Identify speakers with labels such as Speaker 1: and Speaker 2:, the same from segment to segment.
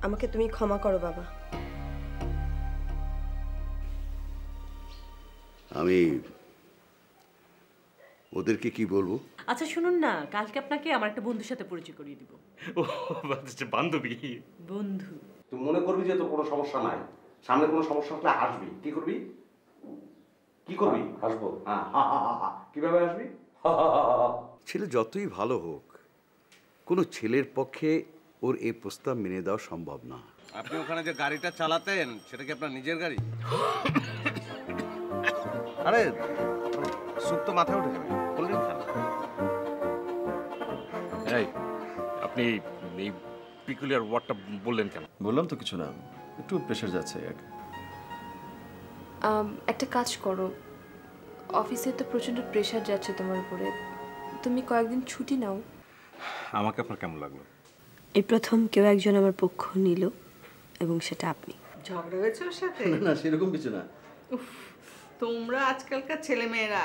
Speaker 1: আমাকে তুমি ক্ষমা করো বাবা।
Speaker 2: আমি ওদেরকে কি বলবো?
Speaker 3: আচ্ছা শুনুন না, কালকে আপনাকে আমার একটা বন্ধুর সাথে পরিচয় করিয়ে দিব।
Speaker 4: ও আচ্ছা, বান্ধবী?
Speaker 3: বন্ধু।
Speaker 5: তুই মনে করবি যে তোর কোনো সমস্যা নাই, সামনে কোনো সমস্যা হলে হাসবি। কি করবি? কি করবি? হাসবো। কিভাবে হাসবি?
Speaker 2: ছেলে যতই ভালো হোক, কোনো ছেলের পক্ষে ওর এই প্রস্তাব মেনে দেওয়া সম্ভব না।
Speaker 5: আপনি ওখানে যে গাড়িটা চালাতেন সেটা কি আপনার নিজের গাড়ি? আরে সুপ তো মাথায় উঠে যাবে, বললেন খান।
Speaker 4: এই আপনি এই পিকুলিয়ার ওয়ার্ডটা বললেন কেন?
Speaker 6: বললাম তো কিছু না, একটু প্রেশার যাচ্ছে আর কি।
Speaker 7: একটা কাজ করো, অফিসে তো প্রচণ্ড প্রেশার যাচ্ছে তোমার উপরে, তুমি কয়েকদিন ছুটি নাও।
Speaker 4: আমাকে আপনার কেমন লাগলো?
Speaker 1: এই প্রথম কেউ একজন আমার পক্ষ নিল, এবং সেটা আপনি।
Speaker 8: ঝগড়া হয়েছে ওর সাথে?
Speaker 6: না সেরকম কিছু না।
Speaker 8: তোমরা আজকালকার ছেলেমেয়েরা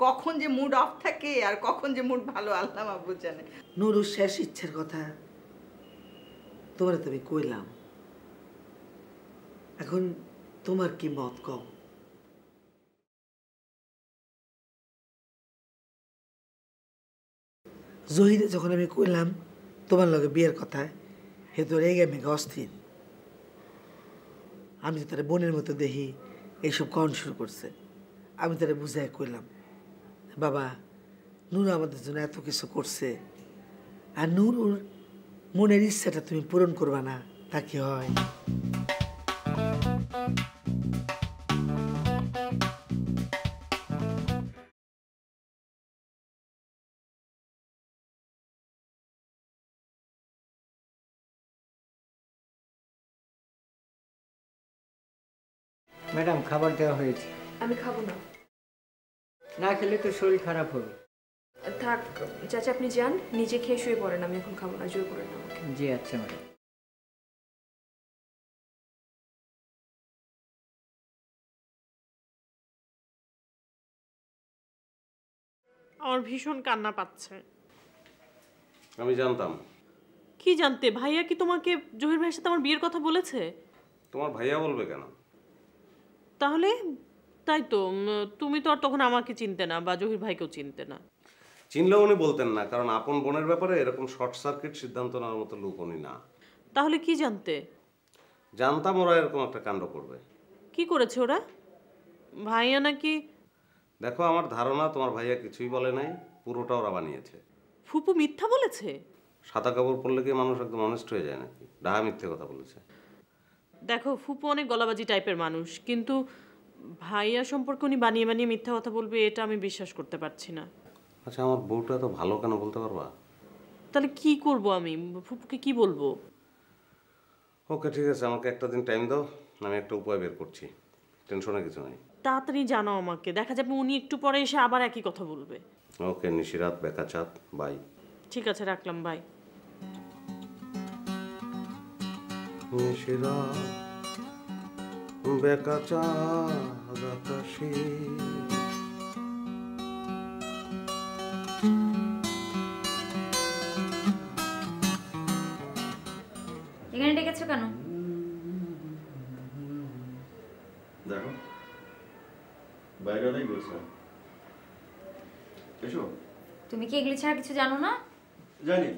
Speaker 8: কখন যে মুড অফ থাকে আর কখন যে মুড ভালো আল্লাহ মাহবুব জানে।
Speaker 9: নুরুর শেষ ইচ্ছের কথা তোমার তো আমি কইলাম, এখন তোমার কি মত কও? জহিরে যখন আমি কইলাম তোমার লগে বিয়ের কথা, হে তো রেগে মেগে অস্থির। আমি তো তারা বোনের মতো দেখি এইসব কন শুরু করছে। আমি তারা বুঝাই কইলাম, বাবা নুরু আমাদের জন্য এত কিছু করছে, আর নুরুর মনের ইচ্ছাটা তুমি পূরণ করবা না, তা কি হয়?
Speaker 10: ম্যাডাম খাবার দেওয়া হয়েছে।
Speaker 7: আমি খাবো না।
Speaker 10: না খেলে তো শরীর খারাপ হবে।
Speaker 7: থাক চাচা, আপনি যান, নিজে খেয়ে শুয়ে পড়েন, আমি এখন খাবো না, জোর করেন না আমাকে।
Speaker 10: জি আচ্ছা ম্যাডাম।
Speaker 3: আমার ভীষণ কান্না পাচ্ছে।
Speaker 5: আমি জানতাম।
Speaker 3: কি জানতে? ভাইয়া কি তোমাকে জহির ভাইয়ের সাথে আমার বিয়ের কথা বলেছে?
Speaker 5: তোমার ভাইয়া বলবে কেন?
Speaker 3: তাহলে তাই তো, তুমি তো আর তখন আমাকে চিনতে না বা জহির ভাইকেও চিনতে না।
Speaker 5: চিনলেও উনি বলতেন না, কারণ আপন বোনের ব্যাপারে এরকম শর্ট সার্কিট সিদ্ধান্ত নেওয়ার মতো লোক উনি না।
Speaker 3: তাহলে কি জানতে?
Speaker 5: জানতাম ওরা এরকম একটা কাণ্ড করবে।
Speaker 3: কি করেছে ওরা? ভাইয়া নাকি?
Speaker 5: দেখো, আমার ধারণা তোমার ভাইয়া কিছুই বলে নাই, পুরোটা ওরা বানিয়েছে।
Speaker 3: ফুপু মিথ্যা বলেছে?
Speaker 5: সাদা কাপড় পরলে কি মানুষ একদম অনেস্ট হয়ে যায় নাকি? ডাহা মিথ্যে কথা বলেছে।
Speaker 3: দেখো, ফুপু অনেক গলাবাজি টাইপের মানুষ, কিন্তু ভাইয়া সম্পর্কে উনি বানিয়ে বানিয়ে মিথ্যা কথা বলবে, এটা আমি বিশ্বাস করতে পারছি না।
Speaker 5: আচ্ছা, আমার বউটা এত ভালো কেন বলতে পারবা?
Speaker 3: তাহলে কি করব আমি? ফুপুকে কি বলবো?
Speaker 5: ওকে ঠিক আছে, আমাকে একটা দিন টাইম দাও, আমি একটা উপায় বের করছি, টেনশনে কিছু নাই।
Speaker 3: তাড়াতাড়ি জানাও আমাকে, দেখা যাবে উনি একটু পরে এসে আবার একই কথা বলবে।
Speaker 5: ওকে নিশিরাত, বেকাচাঁদ, বাই।
Speaker 3: ঠিক আছে, রাখলাম, বাই।
Speaker 5: নিশিরাত, বেকাচাঁদ আকাশে।
Speaker 11: এখানে ডেকেছো কেন?
Speaker 6: দেখো বাইরে অনেক বলছে। এসো।
Speaker 11: তুমি কি এগুলি ছাড়া কিছু জানো না?
Speaker 6: জানি,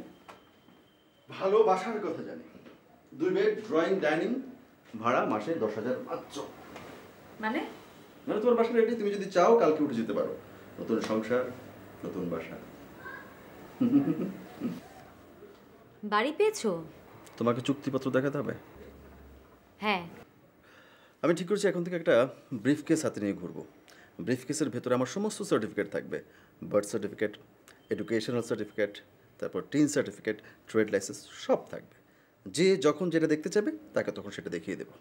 Speaker 6: ভালোবাসার কথা জানি। 2 বেড, ড্রয়িং, ডাইনিং, ভাড়া মাসে 10,000 মাত্র।
Speaker 11: মানে
Speaker 6: তোমার বাসা রেডি, তুমি যদি চাও কালকে উঠে যেতে পারো। নতুন সংসার, নতুন বাসা।
Speaker 11: বাড়ি পেয়েছো?
Speaker 6: তোমাকে চুক্তিপত্র দেখাতে হবে?
Speaker 11: হ্যাঁ।
Speaker 6: আমি ঠিক করেছি এখন থেকে একটা ব্রিফ কেস হাতে নিয়ে ঘুরবো। ব্রিফ কেসের ভেতরে আমার সমস্ত সার্টিফিকেট থাকবে, বার্থ সার্টিফিকেট, এডুকেশনাল সার্টিফিকেট, তারপর টিন সার্টিফিকেট, ট্রেড লাইসেন্স, সব থাকবে। যে যখন যেটা দেখতে চাবে তাকে তখন সেটা দেখিয়ে দেবো।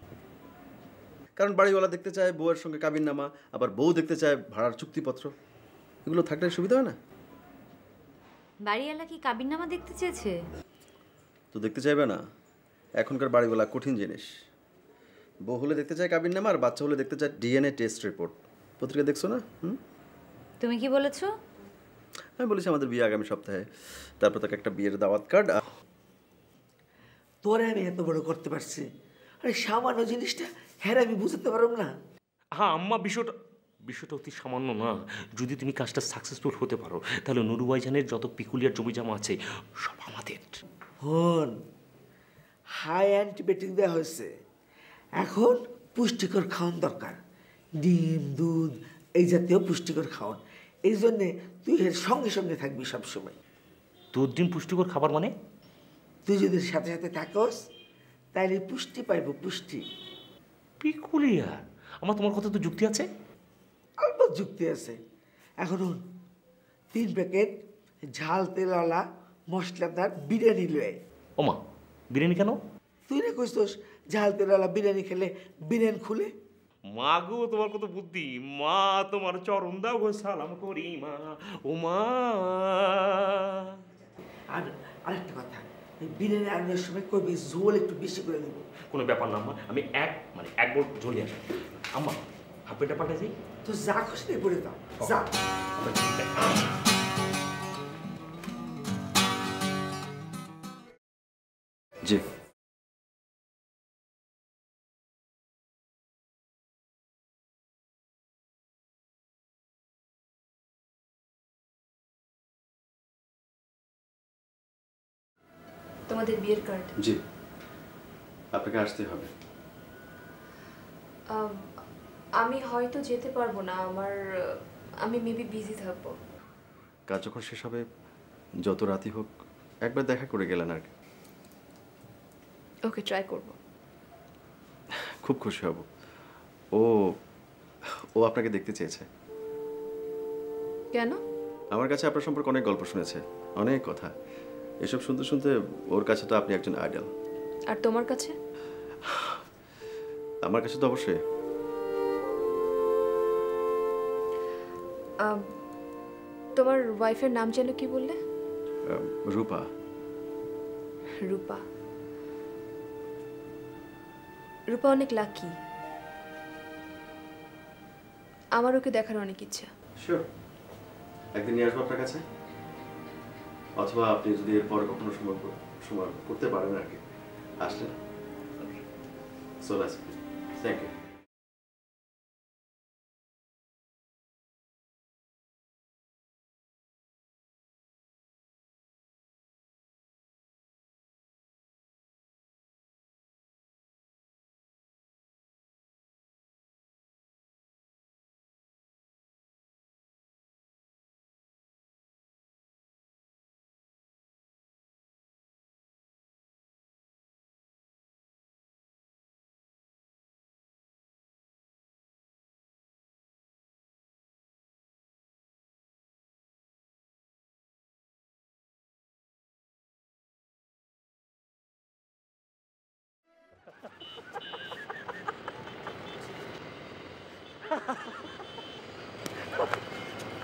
Speaker 6: কারণ বাড়িওয়ালা দেখতে চায় বউয়ের সঙ্গে কাবিননামা, আবার বউ দেখতে চায় ভাড়ার চুক্তিপত্র। এগুলো থাকলে সুবিধা হয় না?
Speaker 11: বাড়িওয়ালা কি কাবিননামা দেখতে চেয়েছে?
Speaker 6: তো দেখতে চাইবে না? এখনকার বাড়িওয়ালা কঠিন জিনিস। বউ হলে দেখতে চায় কাবিননামা, আর বাচ্চা হলে দেখতে চায় ডিএনএ টেস্ট রিপোর্ট। পত্রিকা দেখছো না?
Speaker 11: তুমি কি বলেছো?
Speaker 6: আমি বলেছি আমাদের বিয়ে আগামী সপ্তাহে, তারপর তাকে একটা বিয়ের দাওয়াত কার্ড।
Speaker 9: তোরে আমি এত বড় করতে পারছি, আরে সামান্য জিনিসটা হ্যাঁ আমি বুঝতে পারব না।
Speaker 4: হ্যাঁ আম্মা, বিষয়টা অতি সামান্য না। যদি তুমি কাজটা সাকসেসফুল হতে পারো তাহলে নুরু ভাইজানের যত পিকুলিয়ার জমি জমা আছে সব আমাদের।
Speaker 9: হন, হাই অ্যান্টিবায়োটিক দেওয়া হয়েছে, এখন পুষ্টিকর খাওয়ান দরকার, ডিম দুধ এই জাতীয় পুষ্টিকর খাওয়ান। এই জন্যে তুই এর সঙ্গে সঙ্গে থাকবি সবসময়।
Speaker 4: দুধ ডিম পুষ্টিকর খাবার মানে?
Speaker 9: তুই যদি সাথে সাথে থাকস তাহলে পুষ্টি পাইব, পুষ্টি।
Speaker 4: পিকুলিয়ার? আমার তোমার কথা তো যুক্তি আছে।
Speaker 9: অল্প যুক্তি আছে। এখন 3 প্যাকেট ঝাল তেলওয়ালা মশলাদার বিরিয়ানি লয়ে।
Speaker 4: ওমা, বিরিয়ানি কেন?
Speaker 9: তুই না কইছস ঝাল তেলওয়ালা বিরিয়ানি খেলে বিরিয়ানি খুলে।
Speaker 4: মা গো, তোমার কত বুদ্ধি। মা তোমার চরণ দাও গো সালাম করি মা। ও মা।
Speaker 9: আর আরেকটা কথা, এই বিরিয়ানি আনার সময় কইবি ঝোল একটু বেশি করে দেবো।
Speaker 4: কোনো ব্যাপার না আম্মা, আমি এক বল ঝোলি আসি। আম্মা, হাফ প্লেটটা পাল্টে যাই।
Speaker 9: তো যা খুশি তাই বলে দাও, যা।
Speaker 6: জি।
Speaker 7: তোমাদের বিয়ের কার্ড।
Speaker 6: জি, আপনাকে আসতে হবে।
Speaker 7: আমি হয়তো যেতে পারবো না, আমি মেবি বিজি থাকবো।
Speaker 6: কাজ যখন শেষ হবে, যত রাতই হোক একবার দেখা করে গেলেন আর কি।
Speaker 7: ওকে, ট্রাই করব।
Speaker 6: খুব খুশি হব। ও আপনাকে দেখতে চেয়েছে।
Speaker 7: কেন?
Speaker 6: আমার কাছে আপনার সম্পর্কে অনেক গল্প শুনেছে, অনেক কথা। এসব শুনতে শুনতে ওর কাছে তো আপনি একজন আইডল।
Speaker 7: আর তোমার কাছে?
Speaker 6: আমার কাছে তো অবশ্যই।
Speaker 7: তোমার ওয়াইফের নাম যেন কি বললে?
Speaker 6: রূপা।
Speaker 7: রূপা। রূপা অনেক লাকি। আমার ওকে দেখার অনেক ইচ্ছা।
Speaker 6: শিওর, একদিন নিয়ে আসবো আপনার কাছে, অথবা আপনি যদি এরপরে কখনো সময় করতে পারেন আর কি, আসলেন। So that's it. Thank you.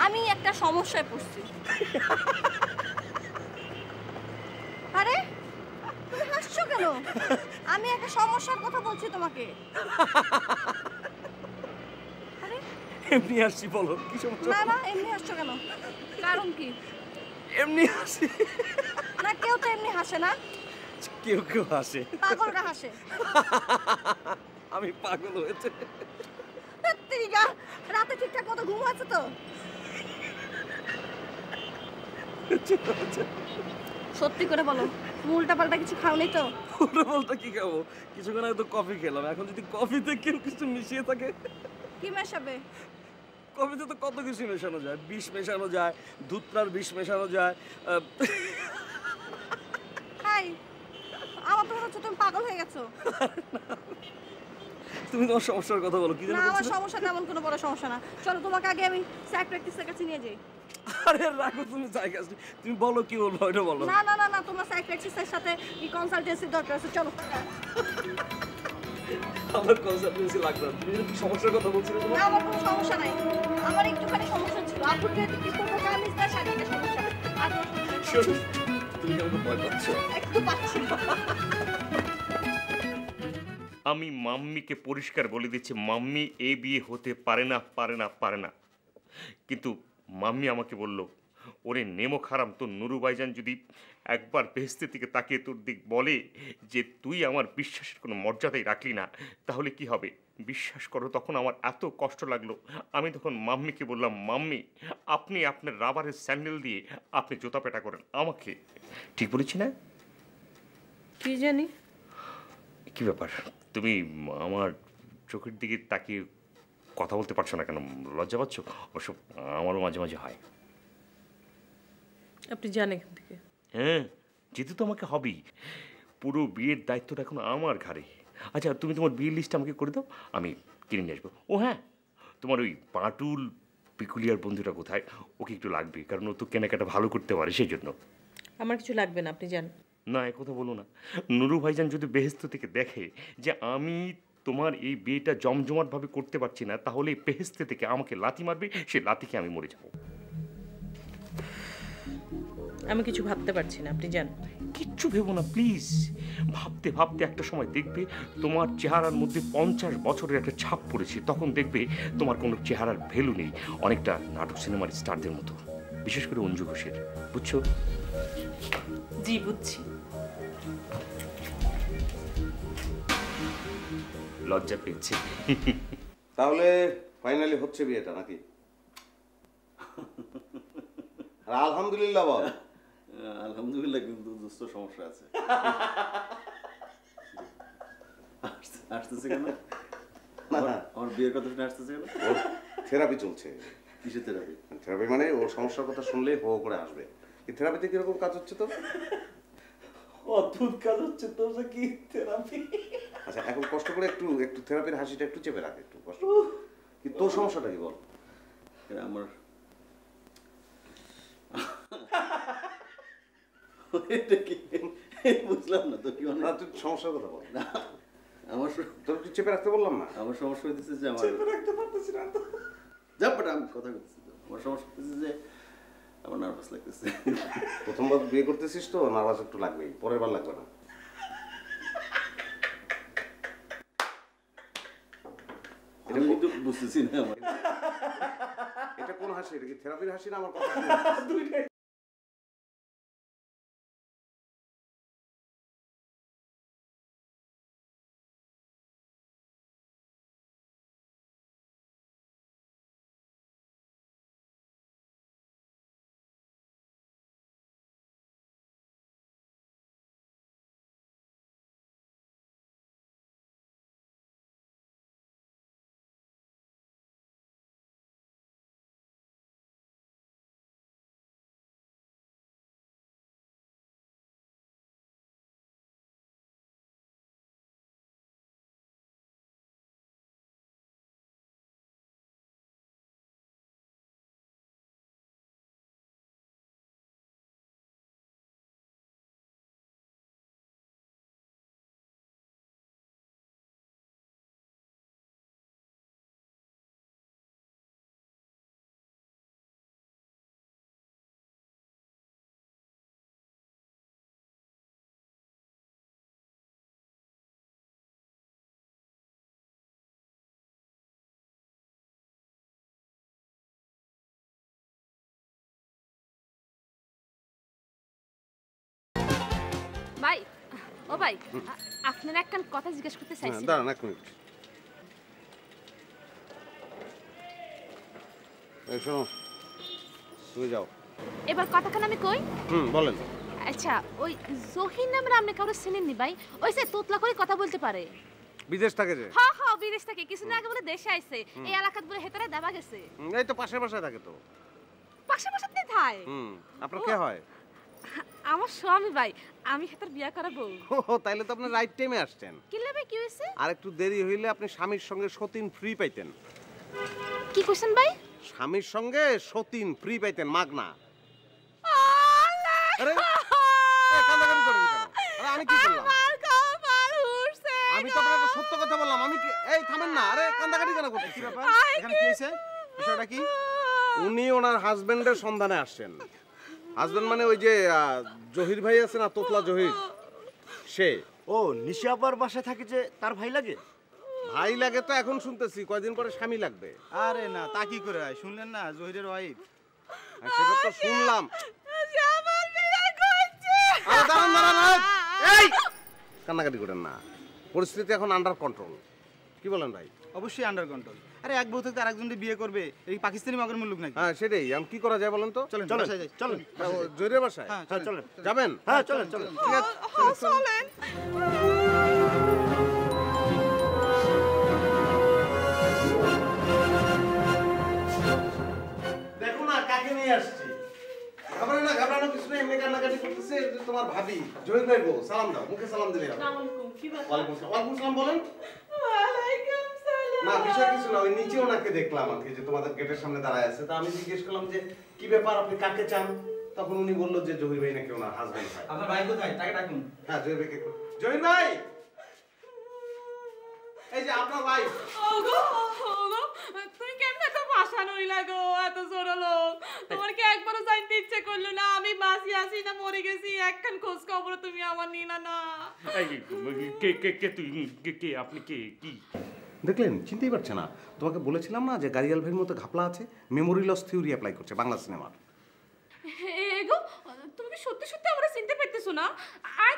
Speaker 12: আমি একটা সমস্যায় পড়ছি। আরে তুমি হাসছো কেন? আমি একটা সমস্যার কথা বলছি তোমাকে। আরে
Speaker 4: এমনি হাসছি, বলো কি সমস্যা?
Speaker 12: না না, এমনি হাসছো কেন? কারণ কি?
Speaker 4: এমনি হাসি
Speaker 12: না, কেউ তো এমনি হাসে না।
Speaker 4: কেউ কেউ হাসে,
Speaker 12: পাগলরা হাসে।
Speaker 4: আমি পাগল হয়েছে।
Speaker 12: তেরিগা, রাতে ঠিকঠাক মতো ঘুম হয়েছে তো? সত্যি করে বলো, উল্টা পাল্টা কিছু খাওনি তো?
Speaker 4: উল্টা পাল্টা কি খাবো? কিছুক্ষণ আগে তো কফি খেলাম। এখন যদি কফিতে কেউ কিছু মিশিয়ে থাকে।
Speaker 12: কি মেশাবে?
Speaker 4: কফিতে তো কত কিছু মেশানো যায়, বিষ মেশানো যায়, দুধটার বিষ মেশানো যায়।
Speaker 12: হাই, আমার তো মনে হচ্ছে তুমি পাগল হয়ে গেছো।
Speaker 4: তুমি তোমার সমস্যার কথা বলো। কি জানো?
Speaker 12: না, আমার সমস্যা তেমন কোনো বড় সমস্যা না। চলো তোমাকে আগে আমি সাইকিয়াট্রিস্টের কাছে নিয়ে যাই।
Speaker 4: আরে রাখো তুমি সাইকিয়াট্রিস্ট, তুমি বলো কি বলবো ওটা বলো।
Speaker 12: না না না না, তোমার সাইকিয়াট্রিস্টের সাথে এই কনসালটেন্সি দরকার আছে। চলো।
Speaker 4: আমার কনসালটেন্সি লাগবে না। তুমি কি সমস্যার কথা বলছিলে?
Speaker 12: না, আমার কোনো সমস্যা নাই। আমার একটুখানি সমস্যা ছিল। আপুর যেহেতু কি করবো কামিজ তার শাড়িতে সমস্যা। আর
Speaker 4: তুমি আমাকে ভয় পাচ্ছ?
Speaker 12: একটু পাচ্ছি।
Speaker 4: আমি মাম্মিকে পরিষ্কার বলে দিচ্ছি, মাম্মি এই বিয়ে হতে পারে না, পারে না, পারে না। কিন্তু মাম্মি আমাকে বলল ওরে নেমো খারাম, তোর নুরু ভাইজান যদি একবার বেহেশতের দিকে তাকিয়ে তোর দিক বলে যে তুই আমার বিশ্বাসের কোনো মর্যাদাই রাখলি না, তাহলে কি হবে বিশ্বাস করো। তখন আমার এত কষ্ট লাগলো, আমি তখন মাম্মিকে বললাম, মাম্মি আপনি আপনার রাবারের স্যান্ডেল দিয়ে আপনি জুতা পেটা করেন আমাকে। ঠিক বলেছি না?
Speaker 3: কি জানি
Speaker 4: কি ব্যাপার, তুমি আমার চোখের দিকে তাকিয়ে কথা বলতে পারছো না কেন? লজ্জা পাচ্ছ? ওসব আমারও মাঝে মাঝে হয়।
Speaker 3: আপনি যান এখান থেকে।
Speaker 4: হ্যাঁ, যেতে তো আমাকে হবেই। পুরো বিয়ের দায়িত্বটা এখন আমার ঘাড়ে। আচ্ছা, তুমি তোমার বিয়ের লিস্ট আমাকে করে দাও, আমি কিনে নিয়ে আসবো। ও হ্যাঁ, তোমার ওই পাটুল পিকুলিয়ার বন্ধুটা কোথায়? ওকে একটু লাগবে, কারণ ও তো কেনাকাটা ভালো করতে পারে, সেই জন্য।
Speaker 3: আমার কিছু লাগবে না, আপনি যান।
Speaker 4: না, এ কথা বলো না। নুরু ভাইজান যদি বেহেশত থেকে দেখে যে আমি তোমার এই বিয়েটা জমজমাটভাবে করতে পারছি না, তাহলে এই বেহেশতে থেকে আমাকে লাথি মারবে, সে লাথিকে আমি মরে যাবো।
Speaker 3: আমি কিছু ভাবতে পারছি না, আপনি যান।
Speaker 4: কিচ্ছু ভেবো না প্লিজ। ভাবতে ভাবতে একটা সময় দেখবে তোমার চেহারার মধ্যে 50 বছরের একটা ছাপ পড়েছে। তখন দেখবে তোমার কোনো চেহারার ভ্যালু নেই, অনেকটা নাটক সিনেমার স্টারদের মতো, বিশেষ করে অঞ্জু ঘোষের। বুঝছো?
Speaker 3: জি বুঝছি।
Speaker 4: লজ্জা পেয়েছে।
Speaker 5: তাহলে ফাইনালি হচ্ছে বিয়েটা নাকি? আর আলহামদুলিল্লাহ বল।
Speaker 6: আলহামদুলিল্লাহ, কিন্তু দুস্থ সমস্যা আছে। আসতেছে কেন? আমার বিয়ের কথা শুনে আসতেছে কেন?
Speaker 5: ওর থেরাপি চলছে।
Speaker 6: কিসের থেরাপি?
Speaker 5: থেরাপি মানে ওর সমস্যার কথা শুনলেই হো করে আসবে। এই থেরাপিতে কিরকম কাজ হচ্ছে তো?
Speaker 6: অদ্ভুত কাজ হচ্ছে তোর কি থেরাপি?
Speaker 5: আচ্ছা, এখন কষ্ট করে একটু একটু থেরাপির হাসিটা একটু চেপে রাখ, একটু কষ্ট। কি তোর সমস্যাটা কি বল?
Speaker 6: আমার বুঝলাম না তো কি মানে।
Speaker 5: তুই সমস্যার কথা বল।
Speaker 6: আমার
Speaker 5: তোর কি চেপে রাখতে বললাম না?
Speaker 6: আমার সমস্যা হইতেছে যে আমার
Speaker 5: চেপে রাখতে পারতেছি না তো।
Speaker 6: যাবটা আমি কথা বলতেছি তো। আমার সমস্যা হইতেছে যে আমার নার্ভাস লাগতেছে।
Speaker 5: প্রথমবার বিয়ে করতেছিস তো নার্ভাস একটু লাগবেই, পরের বার লাগবে না।
Speaker 6: এটা কিন্তু বুঝতেছি না আমার।
Speaker 5: এটা কোন হাসি? এটা কি থেরাপির হাসি না আমার কথা? দুইটাই।
Speaker 7: ভাই, ও ভাই, আপনার একটা কথা জিজ্ঞেস করতে চাইছি।
Speaker 5: দাঁড়ান এক মিনিট। এই শোনো, তুমি যাও।
Speaker 7: এবার কথাখান আমি কই?
Speaker 5: বলেন।
Speaker 7: আচ্ছা, ওই জহির নামের আপনি কাউকে চিনেননি ভাই? ওই যে তোতলা করে কথা বলতে পারে।
Speaker 5: বিদেশ থাকে যে?
Speaker 7: হ্যাঁ হ্যাঁ, বিদেশ থেকে কিছুদিন আগে বলে দেশে আইছে। এই এলাকাত বলে হেতারে দেবা গেছে।
Speaker 5: এই তো পাশের বাসায় থাকে তো।
Speaker 7: পাশে পাশে আপনি থাই?
Speaker 5: আপনার কে হয়?
Speaker 7: আমার স্বামী ভাই, আমি হেতার বিয়া করাবো।
Speaker 5: ও তাইলে তো আপনি রাইট টাইমে আসছেন।
Speaker 7: কি লেবে কি হইছে?
Speaker 5: আর একটু দেরি হইলে আপনি স্বামীর সঙ্গে সতীন ফ্রি পাইতেন।
Speaker 7: কি কইছেন ভাই?
Speaker 5: স্বামীর সঙ্গে সতীন ফ্রি পাইতেন মাগনা। আরে কান্দাকাটি করেন কেন? আরে আমি কি করলাম? আমি তো আপনাকে সত্য কথা বললাম। আমি কি এই থামেন না। আরে কান্দাকাটি কেন করতেছেন? কি ব্যাপার? এখানে কি হইছে? বিষয়টা কি? উনি ওনার হাজবেন্ডের সন্ধানে আসছেন। হাজবেন্ড মানে ওই যে জহির ভাই আছে না, তোতলা জহির, সে।
Speaker 13: ও নিশি আপার বাসায় থাকে যে তার ভাই লাগে?
Speaker 5: ভাই লাগে তো এখন শুনতেছি, কয়দিন পরে স্বামী লাগবে।
Speaker 13: আরে না, তা কি করে হয়? শুনলেন না জহিরের ওয়াইফ?
Speaker 5: সেটা তো শুনলাম।
Speaker 12: আমার বিয়ে করছে।
Speaker 5: আরে দাঁড়ান দাঁড়ান, এই কান্নাকাটি করেন না, পরিস্থিতি এখন আন্ডার কন্ট্রোল। কি বলেন ভাই?
Speaker 14: অবশ্যই আন্ডার কন্ট্রোল। আরে এক বউ থেকে আরেকজনকে বিয়ে করবে, এই পাকিস্তানি মাগের মুলুক নাকি?
Speaker 5: হ্যাঁ সেটাই, আমি কি করা যায় বলেন তো?
Speaker 14: চলেন বাসায় যাই। চলেন
Speaker 5: জোরে বাসায়।
Speaker 14: হ্যাঁ চলেন।
Speaker 5: যাবেন?
Speaker 13: হ্যাঁ চলেন চলেন।
Speaker 5: ঠিক আছে
Speaker 12: চলেন।
Speaker 5: দেখো না কাকে নিয়ে আসছি। ঘাবড়ানো কিছু নেই, এমনি কান্নাকাটি করতেছে। তোমার ভাবি জহির ভাই বউ, সালাম দাও, মুখে সালাম দিলে হবে। ওয়ালাইকুম সালাম বলেন। না বিষয় কিছু না, ওই নিচে ওনাকে দেখলাম আর কি, যে তোমাদের গেটের সামনে দাঁড়ায় আছে। তা আমি জিজ্ঞেস করলাম যে কি ব্যাপার, আপনি কাকে চান? তখন উনি বললো যে জহির ভাই নাকি ওনার হাজবেন্ড হয়।
Speaker 14: আপনার ভাই কোথায়? তাকে ডাকুন।
Speaker 5: হ্যাঁ জহির ভাইকে। জহির ভাই, এই যে আপনার ভাই।
Speaker 3: ওগো তুমি কেমনে তো ভাষা নইলা গো, এত ছোট লোক। তোমার কি একবারও জানতে ইচ্ছে করলো না আমি বাঁচি আছি না মরে গেছি? একখান খোঁজ খবর তুমি আমার নিলা না।
Speaker 4: কে তুই? কে আপনি? কে কি
Speaker 5: দেখলেন? চিনতেই পারছে না। তোমাকে বলেছিলাম না যে গাড়িয়াল ভাইয়ের মতো ঘাপলা আছে, মেমোরি লস থিওরি অ্যাপ্লাই করছে বাংলা সিনেমার।
Speaker 3: এগো তুমি কি সত্যি সত্যি আমরা চিনতে পারতেছো না? আর